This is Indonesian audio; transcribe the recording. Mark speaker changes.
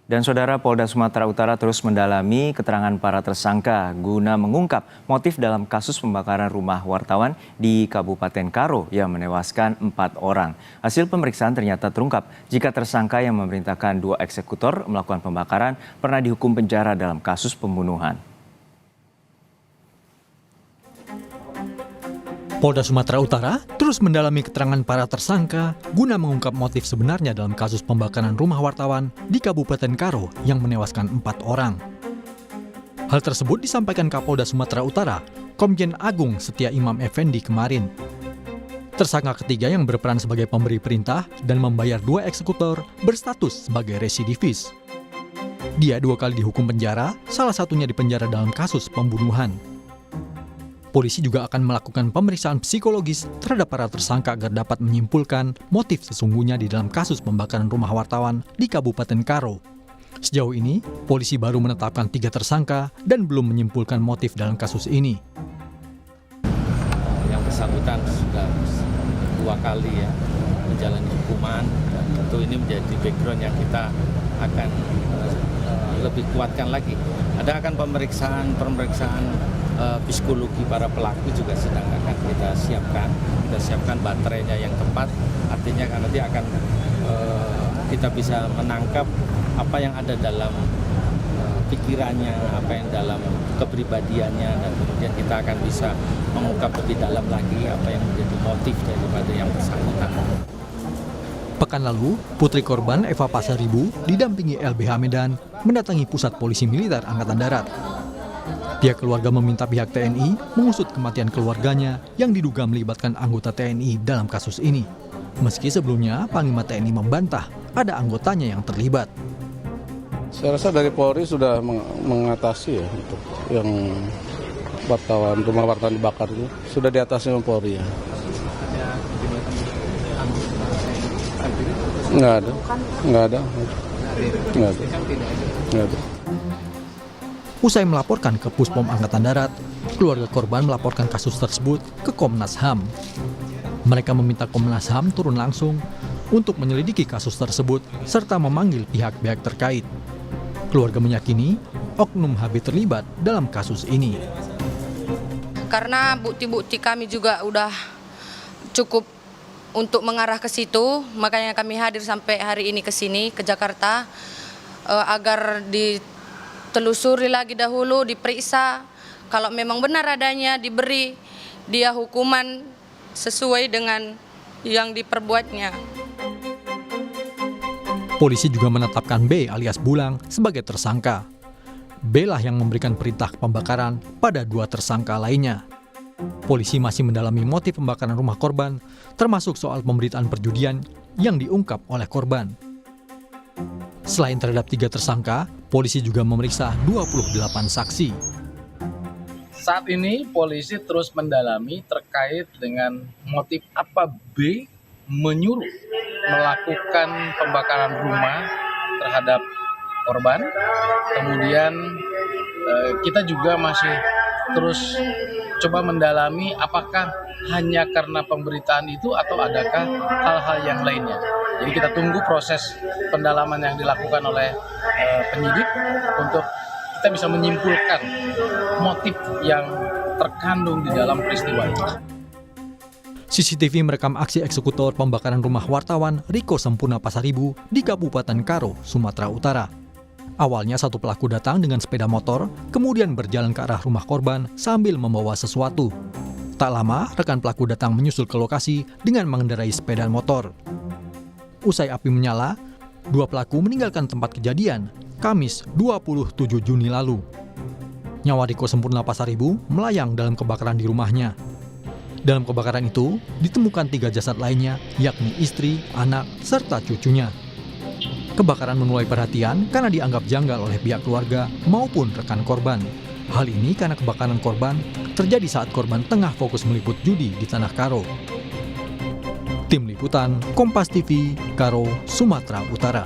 Speaker 1: Dan Saudara, Polda Sumatera Utara terus mendalami keterangan para tersangka guna mengungkap motif dalam kasus pembakaran rumah wartawan di Kabupaten Karo yang menewaskan 4 orang. Hasil pemeriksaan ternyata terungkap jika tersangka yang memerintahkan 2 eksekutor melakukan pembakaran pernah dihukum penjara dalam kasus pembunuhan.
Speaker 2: Polda Sumatera Utara terus mendalami keterangan para tersangka guna mengungkap motif sebenarnya dalam kasus pembakaran rumah wartawan di Kabupaten Karo yang menewaskan 4 orang. Hal tersebut disampaikan Kapolda Sumatera Utara, Komjen Agung Setia Imam Effendi kemarin. Tersangka ketiga yang berperan sebagai pemberi perintah dan membayar 2 eksekutor berstatus sebagai residivis. Dia 2 kali dihukum penjara, salah satunya dipenjara dalam kasus pembunuhan. Polisi juga akan melakukan pemeriksaan psikologis terhadap para tersangka agar dapat menyimpulkan motif sesungguhnya di dalam kasus pembakaran rumah wartawan di Kabupaten Karo. Sejauh ini, polisi baru menetapkan 3 tersangka dan belum menyimpulkan motif dalam kasus ini.
Speaker 3: Yang bersangkutan sudah 2 kali ya menjalani hukuman, dan tentu ini menjadi background yang kita akan lebih kuatkan lagi. Ada akan pemeriksaan psikologi para pelaku juga sedang akan kita siapkan baterainya yang tepat, artinya kan nanti akan kita bisa menangkap apa yang ada dalam pikirannya, apa yang dalam kepribadiannya, dan kemudian kita akan bisa mengungkap lebih dalam lagi apa yang menjadi motif daripada yang bersangkutan.
Speaker 2: Pekan lalu, putri korban Eva Pasaribu didampingi LBH Medan mendatangi Pusat Polisi Militer Angkatan Darat. Pihak keluarga meminta pihak TNI mengusut kematian keluarganya yang diduga melibatkan anggota TNI dalam kasus ini. Meski sebelumnya Panglima TNI membantah ada anggotanya yang terlibat.
Speaker 4: Saya rasa dari Polri sudah mengatasi ya untuk yang rumah wartawan dibakar itu sudah diatasi oleh Polri ya. Nggak ada.
Speaker 2: Usai melaporkan ke Puspom Angkatan Darat, keluarga korban melaporkan kasus tersebut ke Komnas HAM. Mereka meminta Komnas HAM turun langsung untuk menyelidiki kasus tersebut serta memanggil pihak-pihak terkait. Keluarga meyakini oknum HB terlibat dalam kasus ini.
Speaker 5: Karena bukti-bukti kami juga udah cukup untuk mengarah ke situ, makanya kami hadir sampai hari ini ke sini, ke Jakarta, agar ditelusuri lagi dahulu, diperiksa. Kalau memang benar adanya, diberi dia hukuman sesuai dengan yang diperbuatnya.
Speaker 2: Polisi juga menetapkan B alias Bulang sebagai tersangka. B lah yang memberikan perintah pembakaran pada 2 tersangka lainnya. Polisi masih mendalami motif pembakaran rumah korban, termasuk soal pemberitaan perjudian yang diungkap oleh korban. Selain terhadap 3 tersangka, polisi juga memeriksa 28 saksi.
Speaker 6: Saat ini polisi terus mendalami terkait dengan motif apa B menyuruh melakukan pembakaran rumah terhadap korban. Kemudian kita juga masih terus coba mendalami apakah hanya karena pemberitaan itu atau adakah hal-hal yang lainnya. Jadi kita tunggu proses pendalaman yang dilakukan oleh penyidik untuk kita bisa menyimpulkan motif yang terkandung di dalam peristiwa ini.
Speaker 2: CCTV merekam aksi eksekutor pembakaran rumah wartawan Riko Sempurna Pasaribu di Kabupaten Karo, Sumatera Utara. Awalnya satu pelaku datang dengan sepeda motor, kemudian berjalan ke arah rumah korban sambil membawa sesuatu. Tak lama, rekan pelaku datang menyusul ke lokasi dengan mengendarai sepeda motor. Usai api menyala, 2 pelaku meninggalkan tempat kejadian, Kamis 27 Juni lalu. Nyawa Riko Sempurna Pasaribu melayang dalam kebakaran di rumahnya. Dalam kebakaran itu, ditemukan 3 jasad lainnya, yakni istri, anak, serta cucunya. Kebakaran menuai perhatian karena dianggap janggal oleh pihak keluarga maupun rekan korban. Hal ini karena kebakaran korban terjadi saat korban tengah fokus meliput judi di Tanah Karo. Tim Liputan, Kompas TV, Karo, Sumatera Utara.